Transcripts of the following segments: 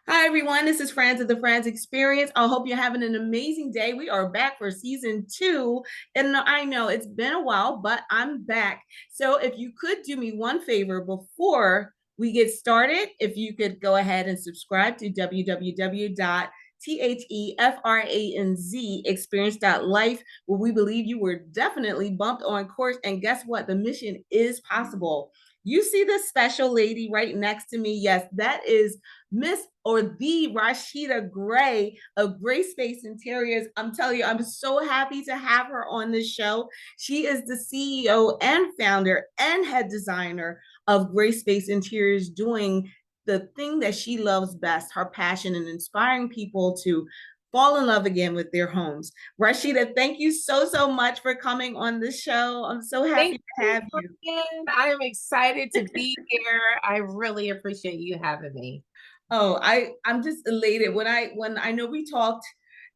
Hi, everyone. This is Franz of the Franz Experience. I hope you're having an amazing day. We are back for season two. And I know it's been a while, but I'm back. So if you could do me one favor before we get started, if you could go ahead and subscribe to www.thefranz where we believe you were definitely bumped on course. And guess what? The mission is possible. You see this special lady right next to me? Yes, that is Miss or the Rasheeda Gray of Gray Space Interiors. I'm telling you, I'm so happy to have her on this show. She is the CEO and founder and head designer of Gray Space Interiors, doing the thing that she loves best, her passion and inspiring people to fall in love again with their homes. Rasheeda, thank you so much for coming on the show. I'm so happy Thank to you, have you. Brian. I am excited to be here. I really appreciate you having me. Oh, I'm just elated when I know we talked,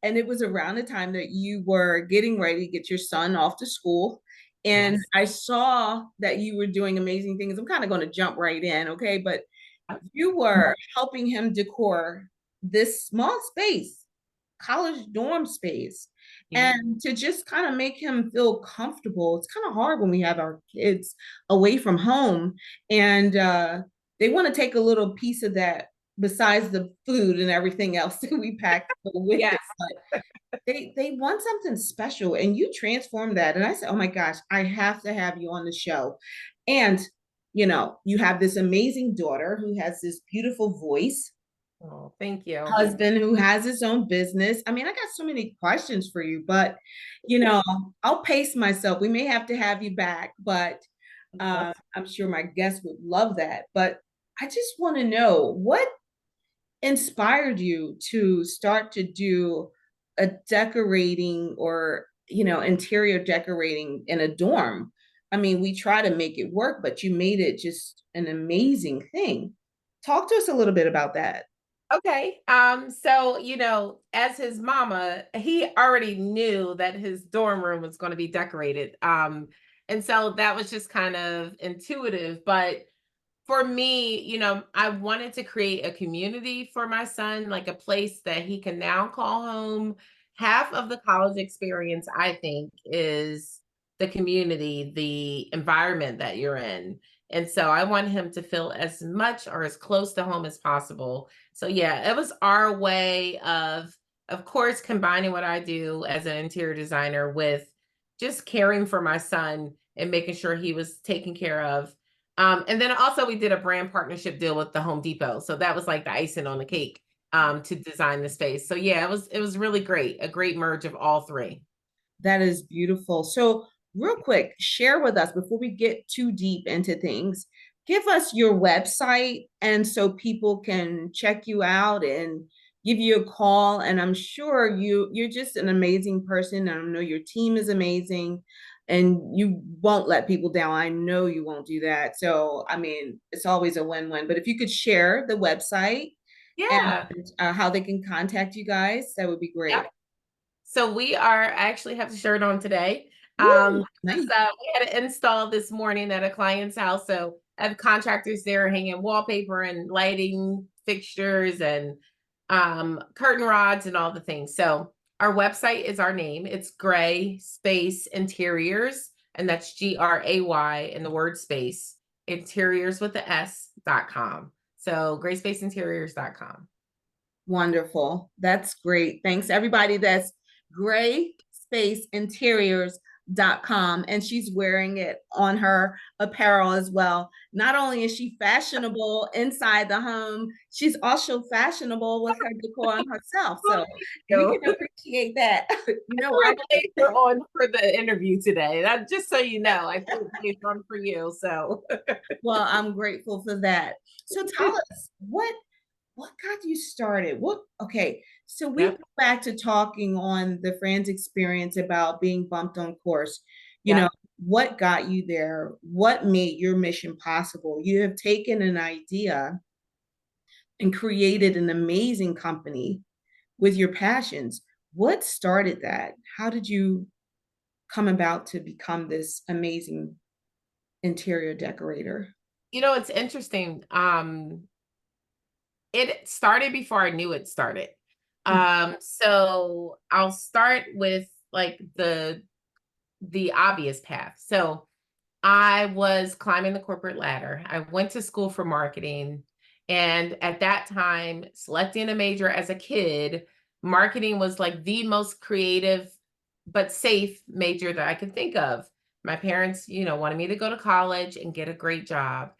and it was around the time that you were getting ready to get your son off to school, and Yes. I saw that you were doing amazing things. I'm kind of going to jump right in, okay? But you were helping him decor this small space, college dorm space, Yeah. and to just kind of make him feel comfortable. It's kind of hard when we have our kids away from home, and they want to take a little piece of that besides the food and everything else that we pack with it. Yes. But they want something special, and you transform that. And I said, oh my gosh, I have to have you on the show. And you have this amazing daughter who has this beautiful voice, Oh, thank you. husband who has his own business. I mean, I got so many questions for you, but you know, I'll pace myself. We may have to have you back, but I'm sure my guests would love that. But I just want to know what inspired you to start to do a decorating or interior decorating in a dorm. I mean, we try to make it work, but you made it just an amazing thing. Talk to us a little bit about that. Okay. As his mama, he already knew that his dorm room was going to be decorated. And so that was just kind of intuitive. But for me, I wanted to create a community for my son, like a place that he can now call home. Half of the college experience, I think, is the community, the environment that you're in. And so I want him to feel as much or as close to home as possible. So yeah, it was our way of course, combining what I do as an interior designer with just caring for my son and making sure he was taken care of. And then also we did a brand partnership deal with the Home Depot. So that was like the icing on the cake to design the space. So yeah, it was really great. A great merge of all three. That is beautiful. So, real quick, share with us before we get too deep into things. Give us your website, and so people can check you out and give you a call. And I'm sure you're just an amazing person. And I know your team is amazing, and you won't let people down. I know you won't do that. So, I mean, it's always a win-win. But if you could share the website and Yeah. how they can contact you guys, that would be great. Yep. So I actually have the shirt on today. Woo, nice. We had an install this morning at a client's house. So I have contractors there hanging wallpaper and lighting fixtures and curtain rods and all the things. So our website is our name. It's Gray Space Interiors, and that's GRAY in the word space, interiors with the S.com. So graysspaceinteriors.com. Wonderful. That's great. Thanks, everybody. That's graysspaceinteriors.com. And she's wearing it on her apparel as well. Not only is she fashionable inside the home, she's also fashionable with her decor on herself. So we So can appreciate that. You know I what? played her on for the interview today. That just so you know, I played on for you. So Well, I'm grateful for that. So tell us what got you started? Okay, so we go yep, back to talking on the Franz Experience about being bumped on course. You know, yep. what got you there? What made your mission possible? You have taken an idea and created an amazing company with your passions. What started that? How did you come about to become this amazing interior decorator? It's interesting. it started before I knew it started. So I'll start with like the obvious path. So I was climbing the corporate ladder. I went to school for marketing. And at that time, selecting a major as a kid, marketing was like the most creative but safe major that I could think of. My parents, wanted me to go to college and get a great job.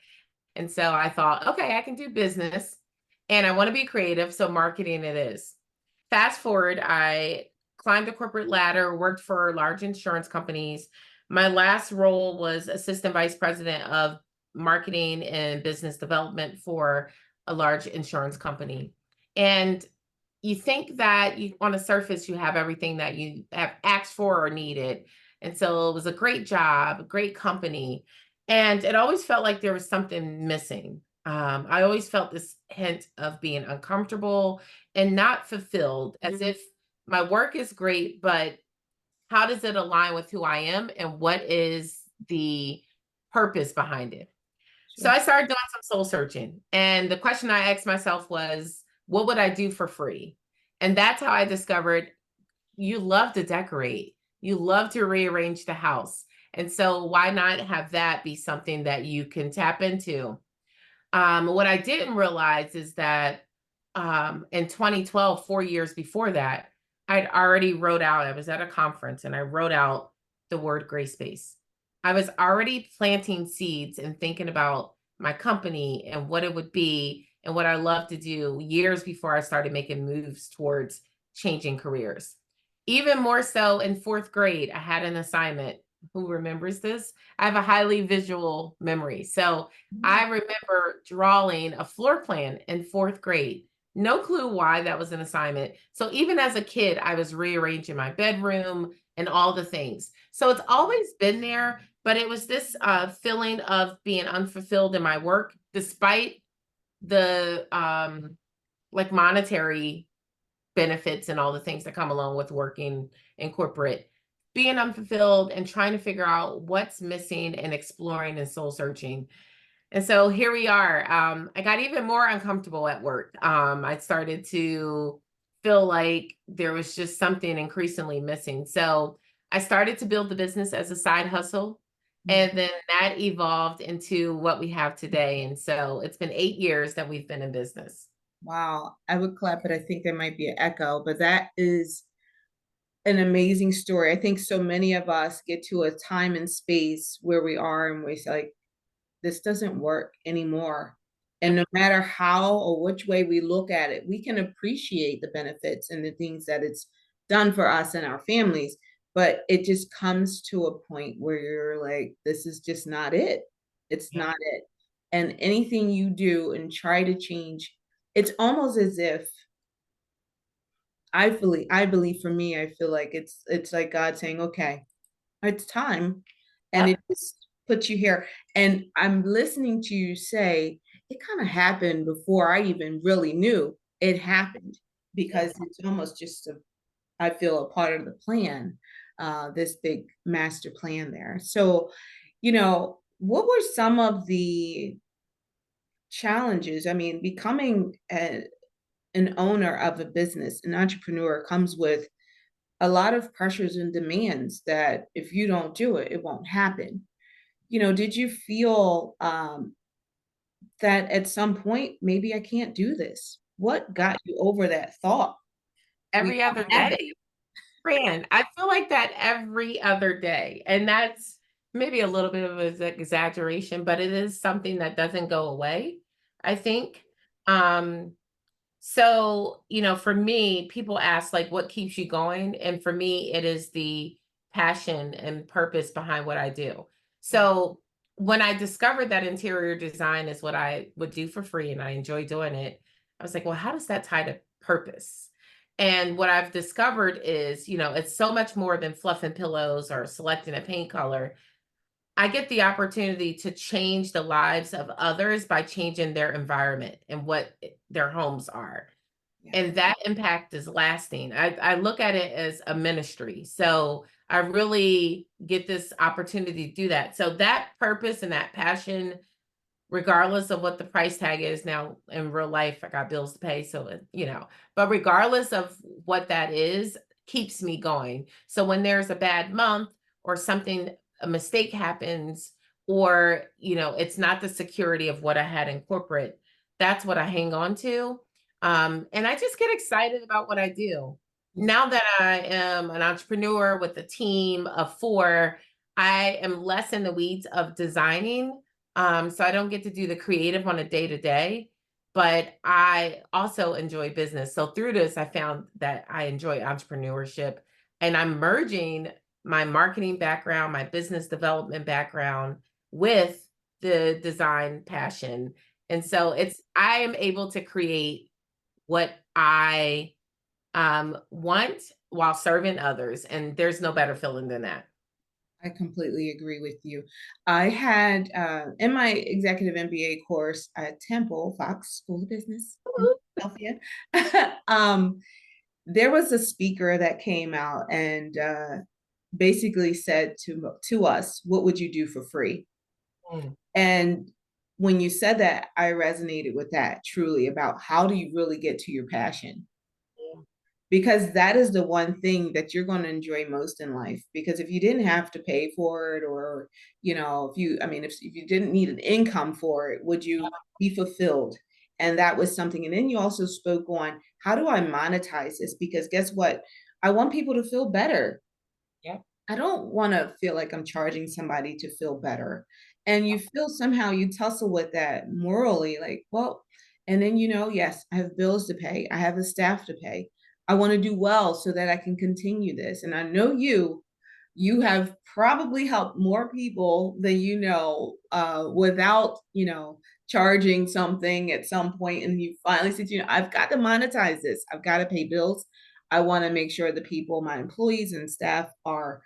And so I thought, okay, I can do business and I want to be creative. So marketing it is. Fast forward, I climbed the corporate ladder, worked for large insurance companies. My last role was assistant vice president of marketing and business development for a large insurance company. And you think that on the surface, you have everything that you have asked for or needed. And so it was a great job, a great company. And it always felt like there was something missing. I always felt this hint of being uncomfortable and not fulfilled, as if my work is great, but how does it align with who I am and what is the purpose behind it? So Sure. I started doing some soul searching. And the question I asked myself was, what would I do for free? And that's how I discovered you love to decorate, you love to rearrange the house. And so why not have that be something that you can tap into? What I didn't realize is that in 2012, 4 years before that, I'd already wrote out, I was at a conference and I wrote out the word gray space. I was already planting seeds and thinking about my company and what it would be and what I love to do years before I started making moves towards changing careers. Even more so in fourth grade, I had an assignment. Who remembers this? I have a highly visual memory. So Mm. I remember drawing a floor plan in fourth grade. No clue why that was an assignment. So even as a kid, I was rearranging my bedroom and all the things. So it's always been there, but it was this feeling of being unfulfilled in my work, despite the like monetary benefits and all the things that come along with working in corporate, being unfulfilled and trying to figure out what's missing and exploring and soul searching. And so here we are. I got even more uncomfortable at work. I started to feel like there was just something increasingly missing. So I started to build the business as a side hustle. And then that evolved into what we have today. And so it's been 8 years that we've been in business. Wow. I would clap, but I think there might be an echo, but that is an amazing story. I think so many of us get to a time and space where we are and we're like, this doesn't work anymore. And Yep. no matter how or which way we look at it, we can appreciate the benefits and the things that it's done for us and our families. But it just comes to a point where you're like, this is just not it. It's Yep. not it. And anything you do and try to change, it's almost as if I believe for me, I feel like it's like God saying, okay, it's time. And it Yep. just puts you here. And I'm listening to you say it kind of happened before I even really knew it happened because it's almost just I feel a part of the plan, this big master plan there. So, what were some of the challenges? I mean, becoming an owner of a business, an entrepreneur comes with a lot of pressures and demands that if you don't do it, it won't happen. Did you feel that at some point, maybe I can't do this? What got you over that thought? We Every other all have it. day. Fran, I feel like that every other day. And that's maybe a little bit of an exaggeration, but it is something that doesn't go away, I think. Um, so, for me, people ask like what keeps you going? And for me, it is the passion and purpose behind what I do. So when I discovered that interior design is what I would do for free and I enjoy doing it, I was like, well, how does that tie to purpose? And what I've discovered is, it's so much more than fluffing pillows or selecting a paint color. I get the opportunity to change the lives of others by changing their environment and what their homes are. Yeah. And that impact is lasting. I look at it as a ministry. So I really get this opportunity to do that. So that purpose and that passion regardless of what the price tag is. Now, in real life, I got bills to pay, so but regardless of what that is, keeps me going. So when there's a bad month or something, a mistake happens, or it's not the security of what I had in corporate, that's what I hang on to. And I just get excited about what I do. Now that I am an entrepreneur with a team of 4, I am less in the weeds of designing. So I don't get to do the creative on a day to day, but I also enjoy business. So through this, I found that I enjoy entrepreneurship, and I'm merging my marketing background, my business development background with the design passion. And so I am able to create what I want while serving others. And there's no better feeling than that. I completely agree with you. I had in my executive MBA course at Temple Fox School of Business in Philadelphia. um, there was a speaker that came out and basically said to us, "What would you do for free?" Mm, And when you said that, I resonated with that truly about how do you really get to your passion? yeah. Because that is the one thing that you're going to enjoy most in life. Because if you didn't have to pay for it, or if you, I mean, if you didn't need an income for it, would you be fulfilled? And that was something. And then you also spoke on, how do I monetize this? Because guess what, I want people to feel better. Yeah. I don't want to feel like I'm charging somebody to feel better. And you feel somehow you tussle with that morally, like, well, and then, yes, I have bills to pay. I have a staff to pay. I want to do well so that I can continue this. And I know you have probably helped more people than without, charging something at some point. And you finally said, I've got to monetize this. I've got to pay bills. I want to make sure the people, my employees and staff are,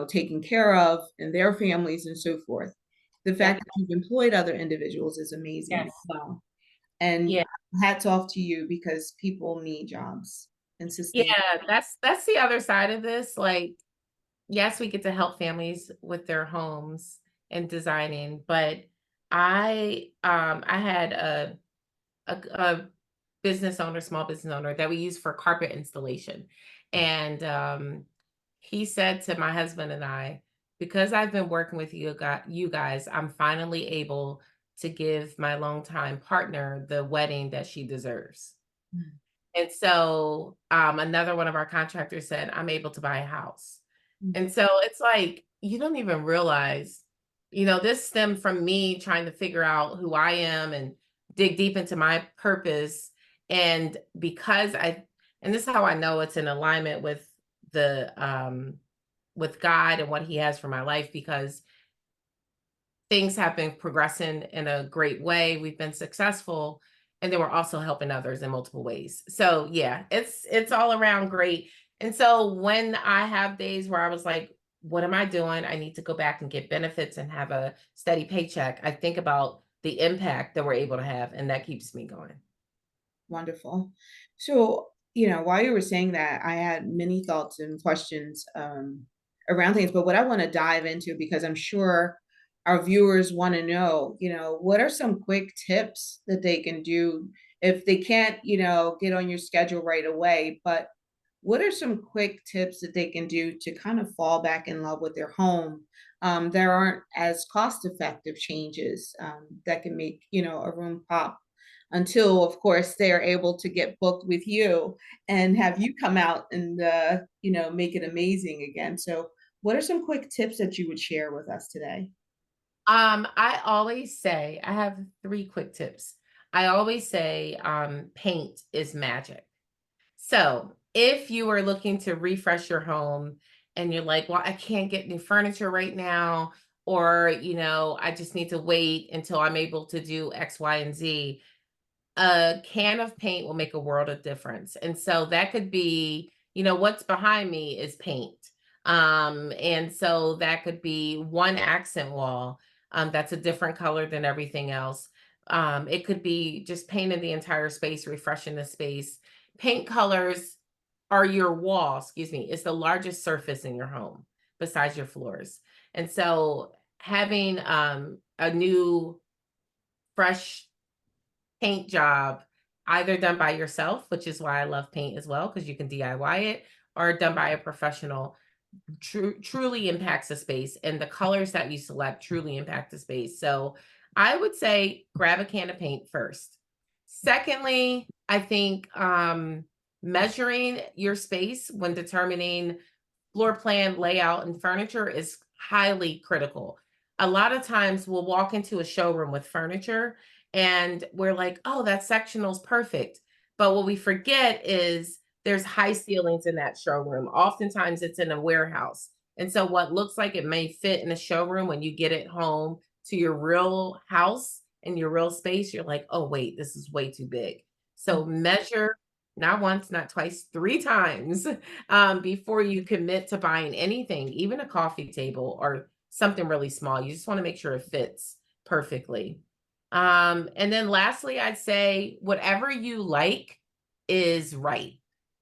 taken care of, and their families and so forth. The Yeah. fact that you've employed other individuals is amazing as Yes. well. And Yeah. hats off to you, because people need jobs and Yeah. sustain. That's the other side of this. Like, yes, we get to help families with their homes and designing, but I had a business owner, small business owner that we use for carpet installation. And he said to my husband and I, because I've been working with you guys, I'm finally able to give my longtime partner the wedding that she deserves. And so, another one of our contractors said, I'm able to buy a house. Mhm. And so it's like, you don't even realize, this stemmed from me trying to figure out who I am and dig deep into my purpose. And and this is how I know it's in alignment with God and what he has for my life, because things have been progressing in a great way. We've been successful, and then we're also helping others in multiple ways. So yeah, it's all around great. And so when I have days where I was like, what am I doing? I need to go back and get benefits and have a steady paycheck. I think about the impact that we're able to have, and that keeps me going. Wonderful. So, while you were saying that, I had many thoughts and questions around things, but what I want to dive into, because I'm sure our viewers want to know, what are some quick tips that they can do if they can't, get on your schedule right away, but what are some quick tips that they can do to kind of fall back in love with their home? There aren't as cost effective changes that can make, a room pop, until, of course, they are able to get booked with you and have you come out and, make it amazing again. So, what are some quick tips that you would share with us today? I always say I have 3 quick tips. I always say paint is magic. So, if you are looking to refresh your home and you're like, well, I can't get new furniture right now, or, I just need to wait until I'm able to do X, Y, and Z, a can of paint will make a world of difference. And so that could be, what's behind me is paint. And so that could be one accent wall that's a different color than everything else. It could be just painting the entire space, refreshing the space. Paint colors are your wall, excuse me, it's the largest surface in your home besides your floors. And so having a new fresh paint job, either done by yourself, which is why I love paint as well, because you can DIY it, or done by a professional, truly impacts the space, and the colors that you select truly impact the space. So I would say grab a can of paint first. Secondly, I think measuring your space when determining floor plan, layout, and furniture is highly critical. A lot of times we'll walk into a showroom with furniture and we're like, oh, that sectional is perfect. But what we forget is there's high ceilings in that showroom. Oftentimes it's in a warehouse. And so what looks like it may fit in a showroom, when you get it home to your real house and your real space, you're like, oh, wait, this is way too big. So measure not once, not twice, 3 times before you commit to buying anything, even a coffee table or something really small. You just want to make sure it fits perfectly. And then lastly, I'd say whatever you like is right.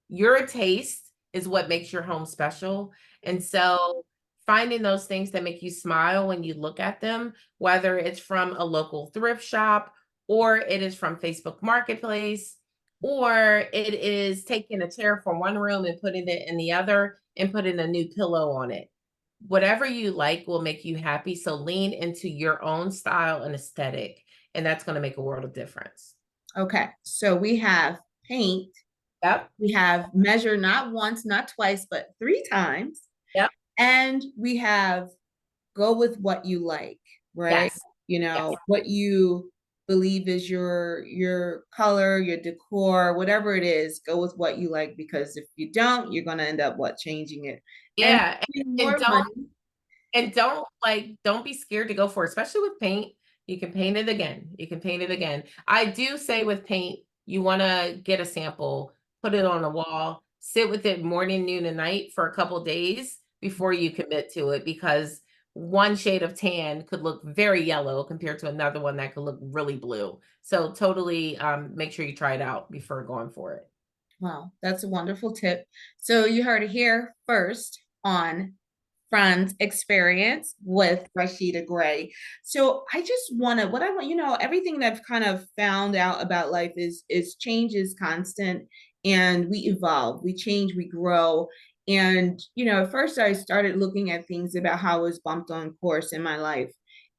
Your taste is what makes your home special. And so finding those things that make you smile when you look at them, whether it's from a local thrift shop or it is from Facebook Marketplace, or it is taking a chair from one room and putting it in the other and putting a new pillow on it. Whatever you like will make you happy. So lean into your own style and aesthetic, and that's going to make a world of difference. Okay, so we have paint, Yep. we have measure not once, not twice, but 3 times, Yep. and we have go with what you like, right? Yes. You Yes. know, what you believe is your color, your decor, whatever it is, go with what you like, because if you don't, you're gonna end up what changing it and Yeah. spending And more don't money. And don't be scared to go for it, especially with paint. You can paint it again. You can paint it again. I do say with paint, you want to get a sample, put it on a wall, sit with it morning, noon, and night for a couple days before you commit to it, because one shade of tan could look very yellow compared to another one that could look really blue. So totally make sure you try it out before going for it. Wow, that's a wonderful tip. So you heard it here first on Franz Experience with Rasheeda Gray. So I just want to, what I want, everything that I've kind of found out about life is change is constant, and we evolve, we change, we grow. And at first I started looking at things about how I was bumped on course in my life.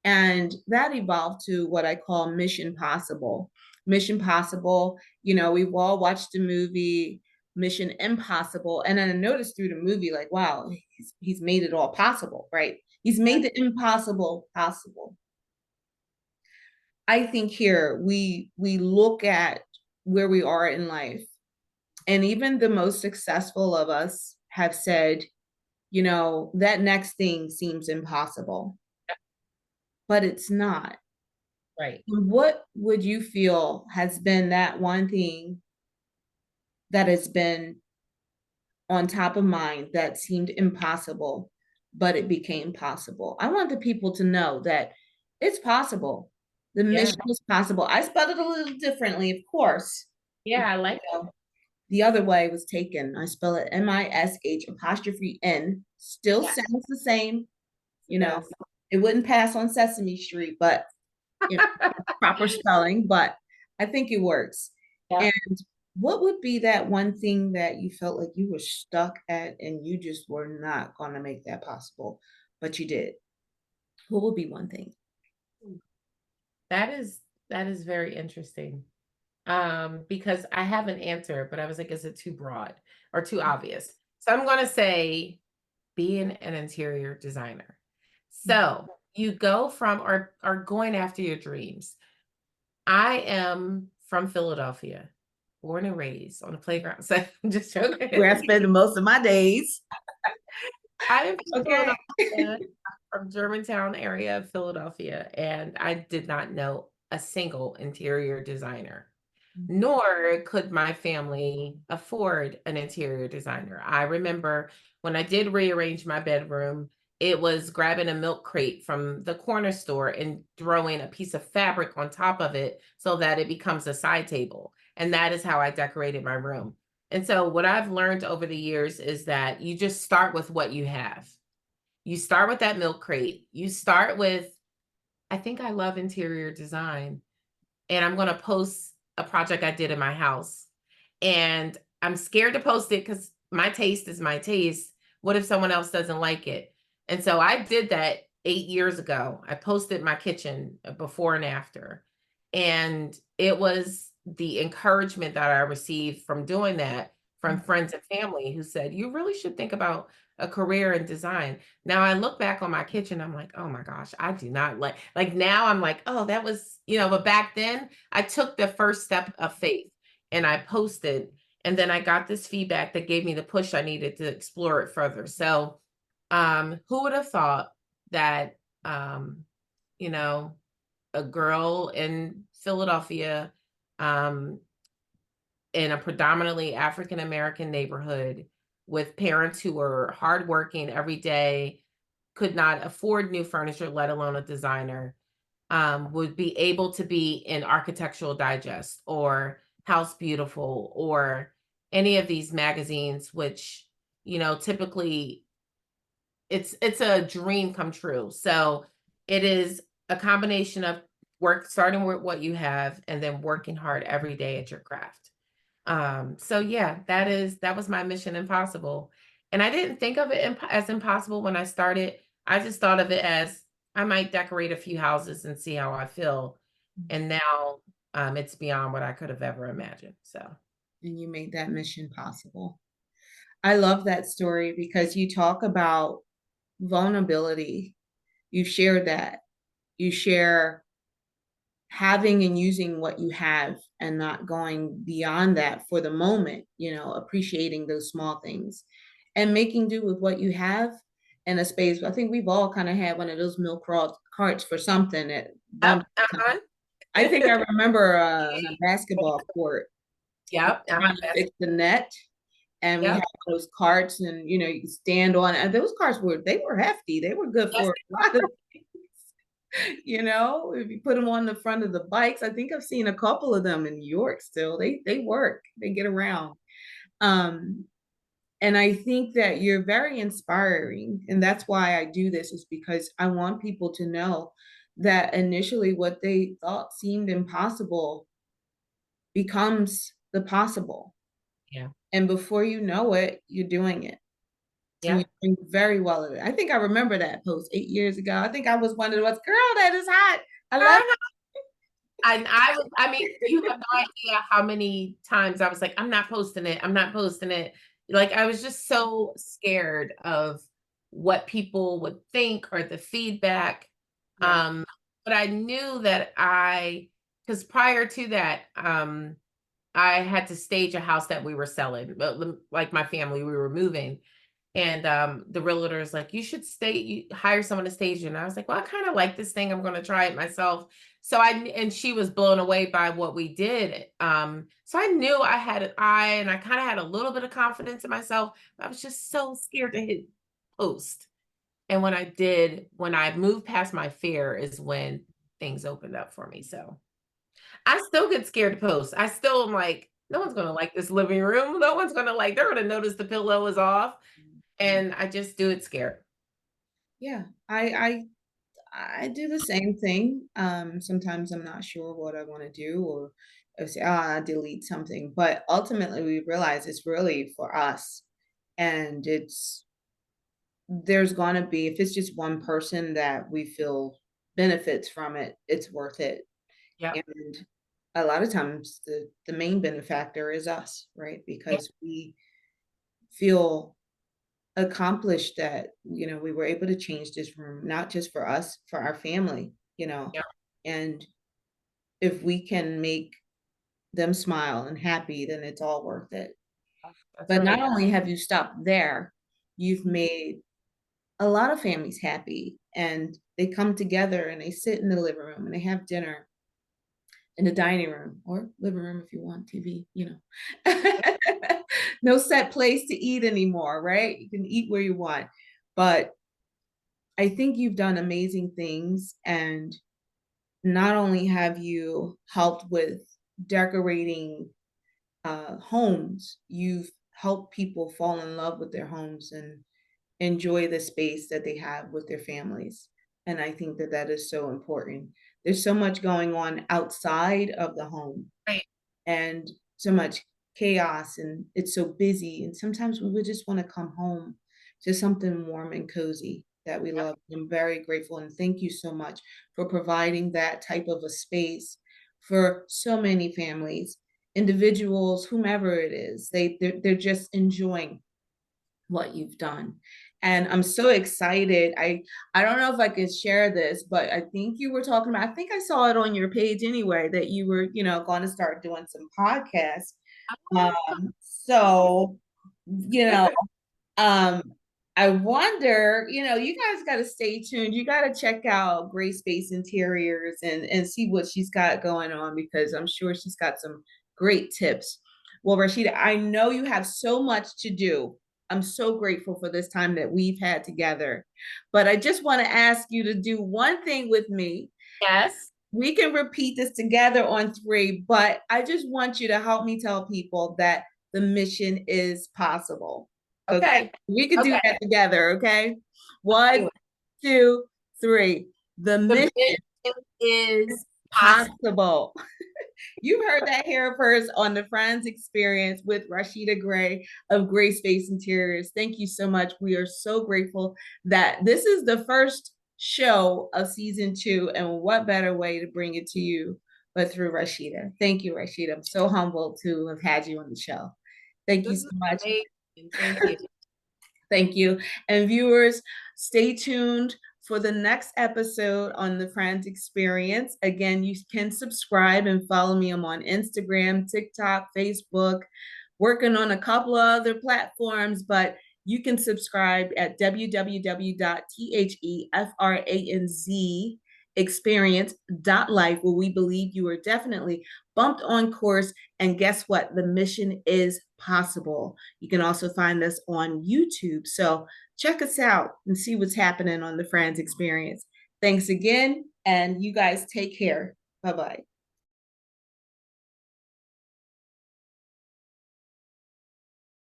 And that evolved to what I call Mission Possible. Mission Possible, we've all watched the movie Mission Impossible. And then I noticed through the movie, like, wow, he's made it all possible, right? He's made the impossible possible. I think here we look at where we are in life, and even the most successful of us have said, that next thing seems impossible, but it's not. Right. What would you feel has been that one thing that has been on top of mind that seemed impossible, but it became possible? I want the people to know that it's possible. The Yeah. mission is possible. I spelled it a little differently, of course. Yeah, I like You know, the other way was taken. I spell it MISH apostrophe N. Still that. sounds the same. It You know, does. it wouldn't pass on Sesame Street, but you know, proper spelling, but I think it works. And Yep. what would be that one thing that you felt like you were stuck at and you just were not going to make that possible, but you did? What would be one thing? That is that is very interesting. Because I have an answer, but I was like, is it too broad or too obvious? So I'm gonna say being an interior designer. So you go from or going after your dreams. I am from Philadelphia, born and raised on a playground. So I'm just Where I joking. spend most of my days. I am from Okay. Philadelphia, from Germantown area of Philadelphia, and I did not know a single interior designer, nor could my family afford an interior designer. I remember when I did rearrange my bedroom, it was grabbing a milk crate from the corner store and throwing a piece of fabric on top of it so that it becomes a side table. And that is how I decorated my room. And so, what I've learned over the years is that you just start with what you have. You start with that milk crate. You start with, I think I love interior design. and I'm going to post a project I did in my house. And I'm scared to post it because my taste is my taste. What if someone else doesn't like it? And so I did that 8 years ago. I posted my kitchen before and after. And it was the encouragement that I received from doing that from friends and family who said, you really should think about a career in design. Now I look back on my kitchen, I'm like, oh my gosh, I do not like now I'm like, oh, that was, but back then I took the first step of faith and I posted, and then I got this feedback that gave me the push I needed to explore it further. So who would have thought that you know, a girl in Philadelphia, um, in a predominantly African American neighborhood with parents who were hardworking every day, could not afford new furniture, let alone a designer, would be able to be in Architectural Digest or House Beautiful or any of these magazines, which, typically it's a dream come true. So it is a combination of starting with what you have and then working hard every day at your craft. So yeah, that was my mission impossible. And I didn't think of it as impossible when I started. I just thought of it as I might decorate a few houses and see how I feel. And now it's beyond what I could have ever imagined. So And you made that mission possible. I love that story because you talk about vulnerability. You've shared that. You share having and using what you have and not going beyond that for the moment, appreciating those small things and making do with what you have in a space. I think we've all kind of had one of those carts for something at one yep, time. I think I remember on a basketball court yep, trying to fix the net, and we had yep, those carts, and you could stand on, and those carts were hefty. They were good yes, for a lot of if you put them on the front of the bikes. I think I've seen a couple of them in New York still. They work, they get around. Um, and I think that you're very inspiring. And that's why I do this, is because I want people to know that initially what they thought seemed impossible becomes the possible. yeah, And before you know it, you're doing it. And yeah. you're doing very well at it. I think I remember that post 8 years ago. I think I was one of the ones, girl, that is hot. I love And I mean, you have no idea how many times I was like, I'm not posting it. I'm not posting it. Like, I was just so scared of what people would think or the feedback. yeah. Um, but I knew that because prior to that, I had to stage a house that we were selling, but like my family, we were moving. And the realtor is like, you should hire someone to stage you. And I was like, well, I kind of like this thing. I'm going to try it myself. And she was blown away by what we did. So I knew I had an eye, and I kind of had a little bit of confidence in myself. I was just so scared to hit post. And when I moved past my fear is when things opened up for me. So I still get scared to post. I still am like, no one's going to like this living room. No one's going to they're going to notice the pillow is off, and I just do it scared. Yeah. I do the same thing. Sometimes I'm not sure what I want to do, or I say, I delete something. But ultimately we realize it's really for us. And there's gonna be, if it's just one person that we feel benefits from it, it's worth it. Yep. And a lot of times the main benefactor is us, right? Yep. Because we feel accomplished that, we were able to change this room, not just for us, for our family. Yep. And if we can make them smile and happy, then it's all worth it. That's But not right. only have you stopped there, you've made a lot of families happy, and they come together and they sit in the living room and they have dinner in the dining room or living room if you want TV. No set place to eat anymore, right? You can eat where you want. But I think you've done amazing things. And not only have you helped with decorating homes, you've helped people fall in love with their homes and enjoy the space that they have with their families. And I think that that is so important. there's so much going on outside of the home Right. and so much chaos, and it's so busy. And sometimes we would just want to come home to something warm and cozy that we Yep. love. I'm very grateful and thank you so much for providing that type of a space for so many families, individuals, whomever it is. They're just enjoying what you've done. And I'm so excited. I don't know if I can share this, but I think you were talking about, I think I saw it on your page anyway, that you were, going to start doing some podcasts. So, you know, um, I wonder, you guys got to stay tuned. You got to check out Gray Space Interiors and see what she's got going on, because I'm sure she's got some great tips. Well, Rasheeda, I know you have so much to do. I'm so grateful for this time that we've had together. But I just want to ask you to do one thing with me. Yes. We can repeat this together on three, but I just want you to help me tell people that the mission is possible. Okay. Okay. We could do Okay. that together. Okay. Let's do One, it. two, three. The The mission mission is is possible. possible. You heard that here first on the Franz Experience with Rasheeda Gray of Gray Space Interiors. Thank you so much. We are so grateful that this is the first show of season 2, and what better way to bring it to you but through Rasheeda. Thank you, Rasheeda. I'm so humbled to have had you on the show. Thank you This so is much. amazing. Thank you. Thank you. And viewers, stay tuned for the next episode on the Franz Experience. Again, you can subscribe and follow me. I'm on Instagram, TikTok, Facebook, working on a couple of other platforms, but you can subscribe at www.thefranzexperience.life, where we believe you are definitely bumped on course. And guess what? The mission is possible. You can also find us on YouTube. So check us out and see what's happening on the Franz Experience. Thanks again, and you guys take care. Bye bye.